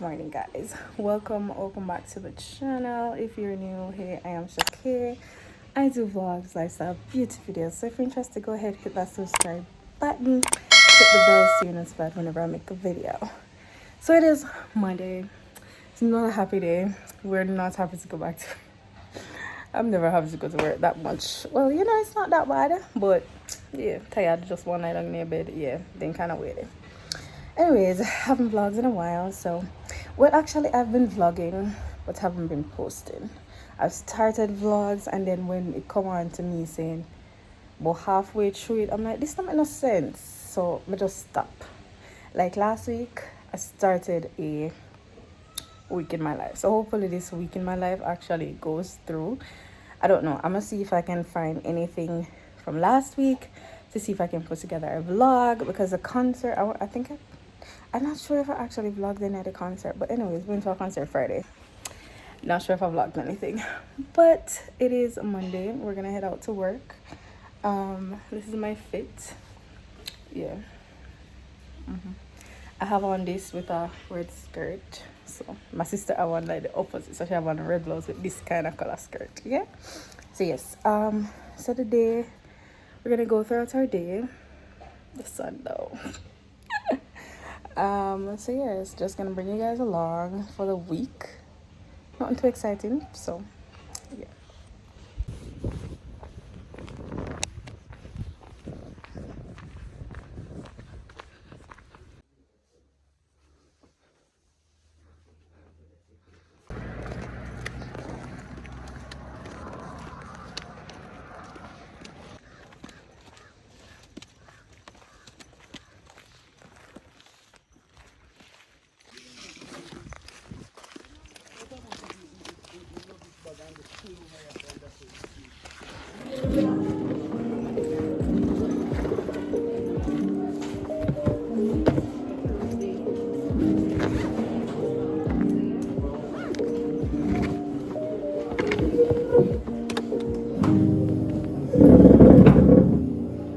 morning, guys. Welcome back to the channel. If you're new, hey, I am Shakir. I do vlogs, lifestyle, beauty videos. So if you're interested, go ahead, hit that subscribe button, hit the bell so you're notified whenever I make a video. So it is Monday. It's not a happy day. We're not happy to go back to I'm never happy to go to work that much. Well, it's not that bad, but yeah, tired just one night on your bed. Yeah, then kind of weird. Anyways, I haven't vlogged in a while, so actually I've been vlogging but haven't been posting. I've started vlogs, and then when it come on to me saying but halfway through it, I'm like, this don't make no sense, so I just stop. Like last week I started a week in my life, so hopefully this week in my life actually goes through. I don't know, I'm gonna see if I can find anything from last week to see if I can put together a vlog, because the concert, I'm not sure if I actually vlogged any at the concert, but anyways, went to a concert Friday. Not sure if I vlogged anything, but it is Monday. We're gonna head out to work. This is my fit. Yeah. I have on this with a red skirt. So my sister I want like the opposite, so she have on a red blouse with this kind of color skirt. Yeah. So yes. So the day we're gonna go throughout our day. The sun though. So yes, just gonna bring you guys along for the week. Nothing too exciting, so yeah.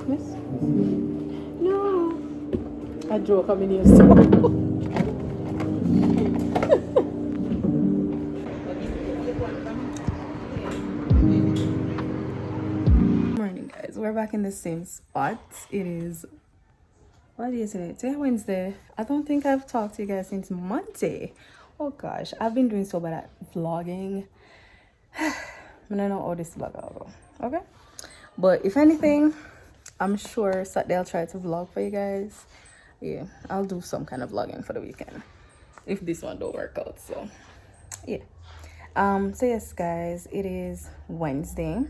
Miss? No. I drew coming here, so. Morning, guys. We're back in the same spot. It is, what is it? Today Wednesday. I don't think I've talked to you guys since Monday. Oh gosh, I've been doing so bad at vlogging. I don't know how this vlog will go. Okay, but if anything, I'm sure Saturday I'll try to vlog for you guys. Yeah, I'll do some kind of vlogging for the weekend if this one don't work out. So yeah. So yes, guys, it is Wednesday.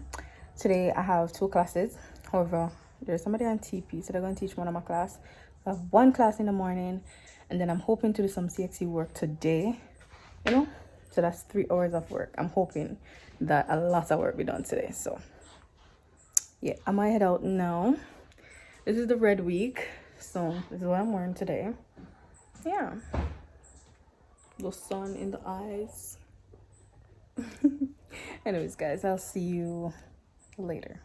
Today I have 2 classes. However, there's somebody on TP, so they're going to teach one of my class. I have 1 class in the morning, and then I'm hoping to do some CXC work today. So that's 3 hours of work. I'm hoping that a lot of work be done today. So yeah, I might head out now. This is the red week, so this is what I'm wearing today. Yeah, the sun in the eyes. Anyways, guys, I'll see you later.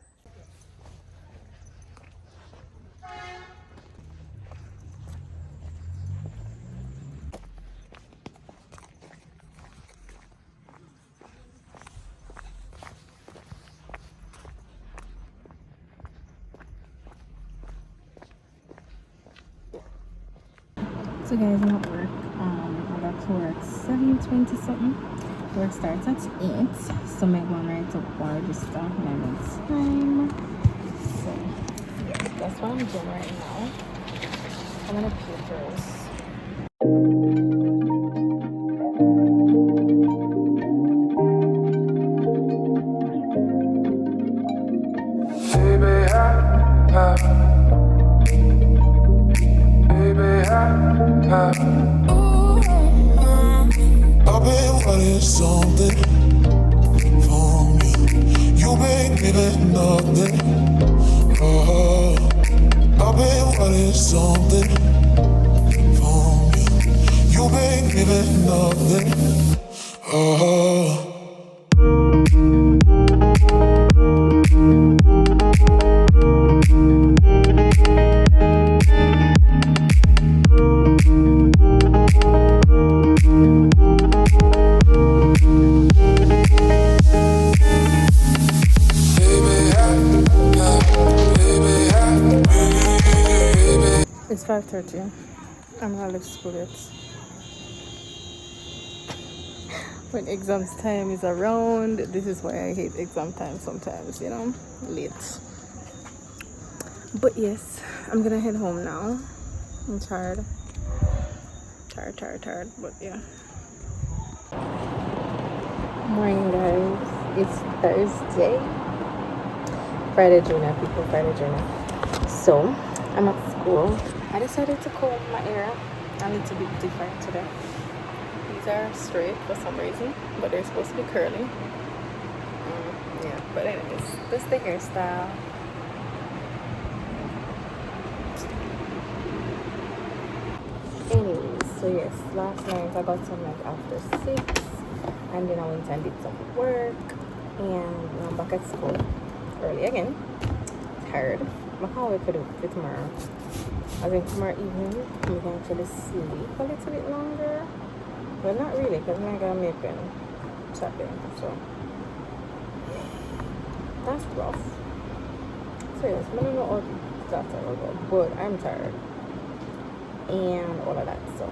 So guys, I'm at work. I got to work 7:20 something. Work starts at 8. So my mom writes up while register when I'm on time. So yeah, that's what I'm doing right now. I'm gonna pay first. I've been wanting something from you. You make me let nothing. I've been wanting something from you. You make me let nothing. It's 5:30. I'm not left school yet. When exams time is around, this is why I hate exam time sometimes, late. But yes, I'm gonna head home now. I'm tired. Tired, but yeah. Morning, guys. It's Thursday. Friday journal, people. Friday journal. So, I'm at school. I decided to comb my hair a little bit different today. These are straight for some reason, but they're supposed to be curly. Yeah, but anyways, this is the hairstyle. Anyways, so yes, last night I got some like after 6, and then I went and did some work, and now I'm back at school early again. Tired. I can't wait for tomorrow. I think tomorrow evening we can actually sleep a little bit longer. But not really, because I'm gonna make pen tapping, so that's rough. So yes, I don't know all that will go, but I'm tired and all of that. So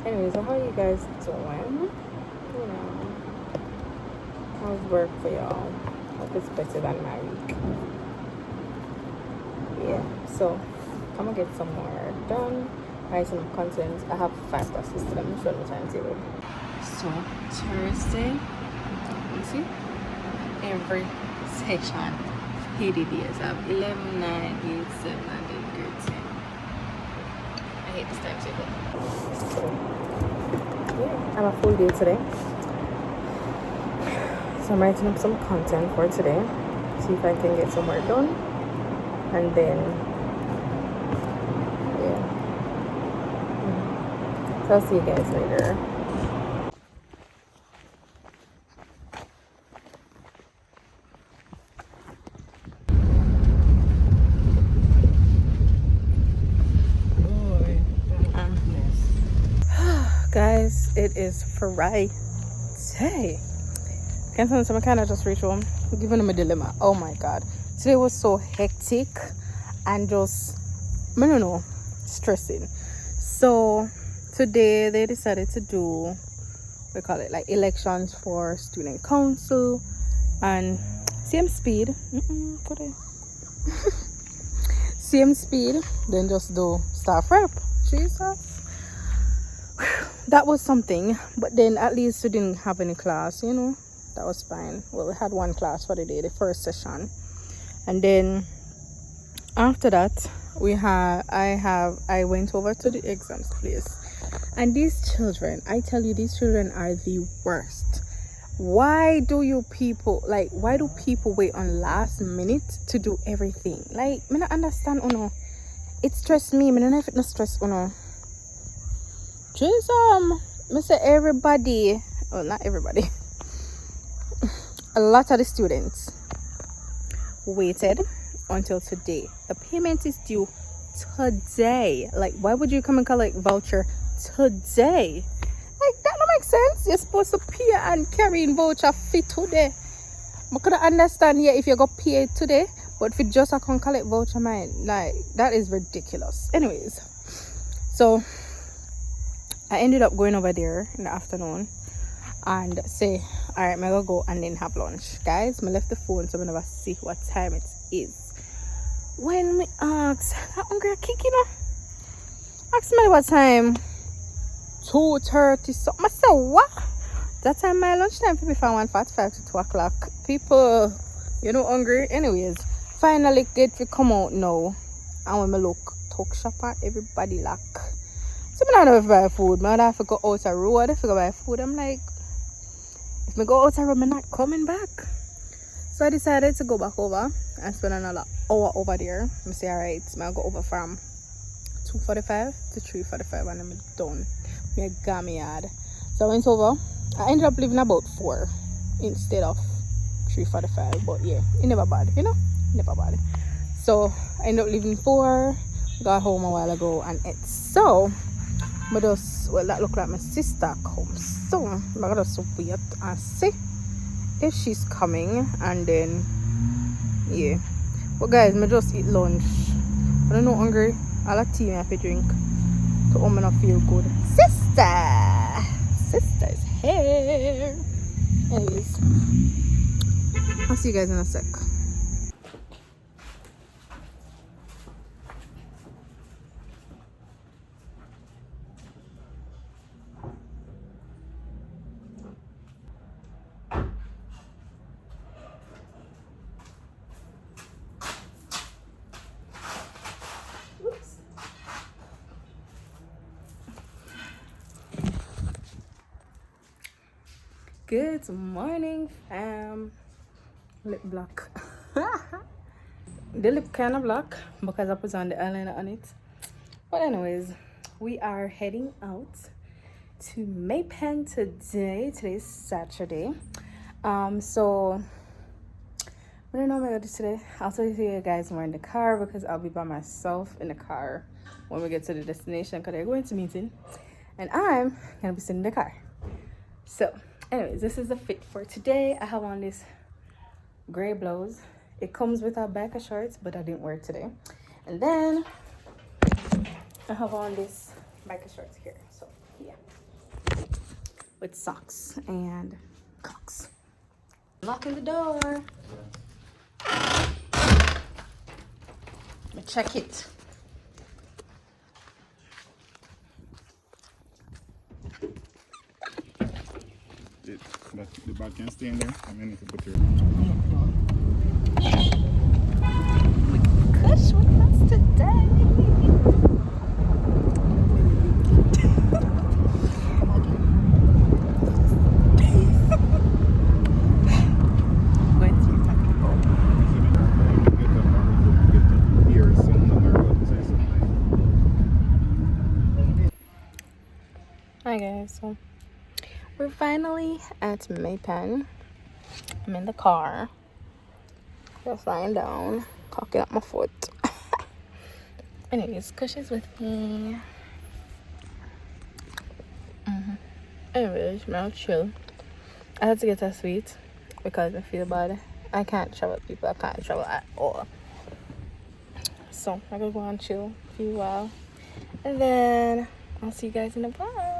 anyway, so how are you guys doing? How's work for y'all? Hope it's better than my week. Yeah, so I'm gonna get some more done. I have some content. I have 5 classes to them. Show the timetable. So Thursday, you see, every session HDDs. I have 11, 9, 8, 7, and then grade 10. I hate this timetable. So yeah, I have a full day today. So I'm writing up some content for today. See if I can get some work done, and then yeah. So I'll see you guys later. Guys, it is Friday. Can't tell you, I kind of just reached home, giving them a dilemma. Oh my god, today was so hectic and just, I don't know, stressing. So today they decided to do, we call it like elections for student council, and same speed, same speed, then just do staff rep. Jesus, that was something. But then at least we didn't have any class, that was fine. Well, we had one class for the day, the first session, and then after that I went over to the exams place, and these children, I tell you, these children are the worst. Why do people wait on last minute to do everything? Like, I don't understand. It stressed me. I don't know if it not stress Jesus, I say everybody, well, not everybody, a lot of the students waited until today. The payment is due today. Like, why would you come and collect voucher today? Like, that don't make sense. You're supposed to pay and carry in voucher fee today. I could understand, yeah, if you go pay today, but if you just can't collect voucher, man, like, that is ridiculous. Anyways, so I ended up going over there in the afternoon and say, all right, I'm gonna go and then have lunch. Guys, I left the phone so I never see what time it is. When me ask, I'm hungry, ask me what time, 2:30 something. I said, what? That time my lunchtime for me from 1:45 to 2 o'clock. People, hungry. Anyways, finally get to come out now. And when I look, talk shop and everybody lock. So I don't buy food. I have to go out the road. I have to go buy food. I'm like, if I go out the road, I'm not coming back. So I decided to go back over and spend another hour over there. I say, all right, I'll go over from 2:45 to 3:45 and I'm done. I got me yard. So I went over. I ended up leaving about 4 instead of 3:45. But yeah, it never bad, never bad. So I ended up leaving 4. Got home a while ago and ate. So that looked like my sister comes. So I'm gonna just wait and see if she's coming, and then yeah. But guys, I just eat lunch I don't know hungry. All that tea I have to drink to me not feel good. Sister's here. Anyways, I'll see you guys in a sec. Good morning, fam. Lip block. The lip kind of black because I put on the eyeliner on it. But anyways, we are heading out to Maypen today. Today's Saturday. So I don't know what I'm gonna do today. I'll tell you guys more in the car because I'll be by myself in the car when we get to the destination because they're going to meeting and I'm gonna be sitting in the car. So anyways, this is the fit for today. I have on this gray blouse. It comes with a biker shorts, but I didn't wear it today. And then I have on this biker shorts here. So yeah, with socks and Crocs. Locking the door. Let me check it. The bag can stay in there, and then you can put your... Kush with us today. Going through Hi guys, so we're finally at Maypen. I'm in the car, just lying down, cocking up my foot. Anyways, Kush is with me. Anyways, I'm chill. I had to get a sweet because I feel bad. I can't travel with people. I can't travel at all. So I'm gonna go and chill for a while, and then I'll see you guys in the bar.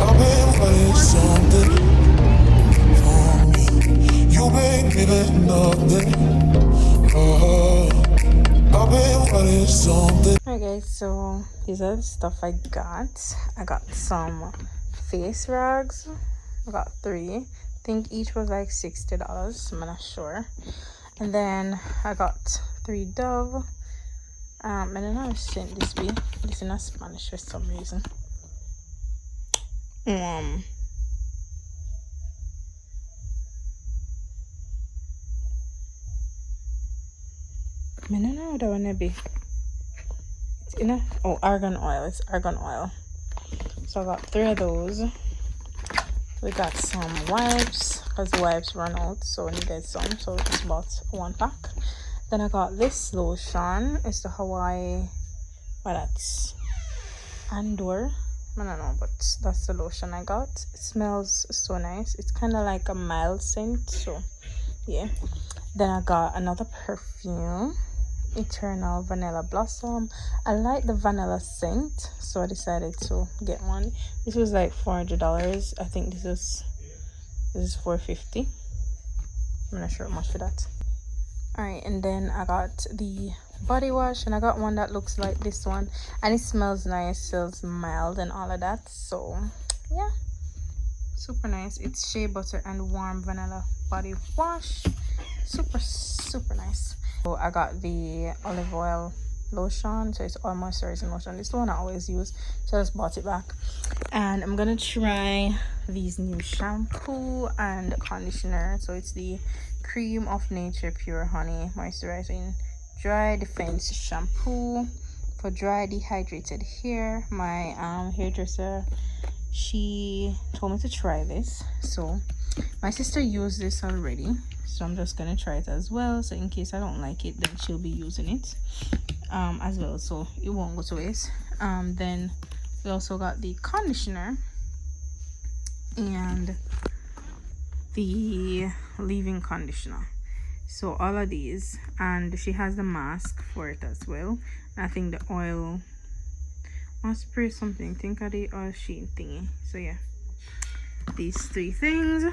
I've been wanting something from you. You ain't giving nothing. I've been wanting something. Alright guys, so these are the stuff I got. I got some face rags. I got 3. I think each was like $60. I'm not sure. And then I got 3 Dove. And then I was saying this in Spanish for some reason. I don't know what that one be. It's in a argan oil. It's argan oil. So I got 3 of those. We got some wipes because the wipes run out, so I needed some. So I just bought 1 pack. Then I got this lotion. It's the Hawaii. Well, that's Andor. I don't know, but that's the lotion I got. It smells so nice. It's kind of like a mild scent, so yeah. Then I got another perfume, Eternal Vanilla Blossom. I like the vanilla scent, so I decided to get one. This was like $400. I think this is $450. I'm not sure how much for that. All right, and then I got the body wash, and I got one that looks like this one, and it smells nice, smells mild and all of that. So yeah, super nice. It's shea butter and warm vanilla body wash. Super nice. So I got the olive oil lotion, so it's all moisturizing lotion. This is the one I always use, so I just bought it back. And I'm gonna try these new shampoo and conditioner. So it's the Cream of Nature Pure Honey Moisturizing Dry Defense Shampoo for dry dehydrated hair. My hairdresser, she told me to try this, so my sister used this already, so I'm just gonna try it as well, so in case I don't like it, then she'll be using it as well, so it won't go to waste. Then we also got the conditioner and the leave-in conditioner, so all of these, and she has the mask for it as well. I think the oil, I'll spray something, think of the oil sheet thingy. So yeah, these 3 things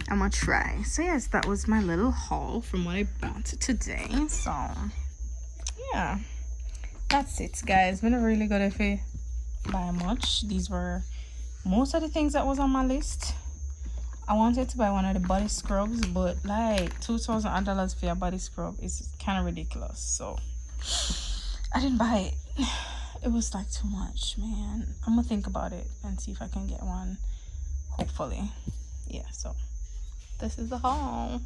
I'm gonna try. So yes, that was my little haul from what I bought today. So yeah, that's it guys. Been a really good if I buy much. These were most of the things that was on my list. I wanted to buy one of the body scrubs, but like $2,000 for a body scrub is kind of ridiculous, so I didn't buy it. It was like too much, man. I'm gonna think about it and see if I can get one, hopefully. Yeah, so this is the haul.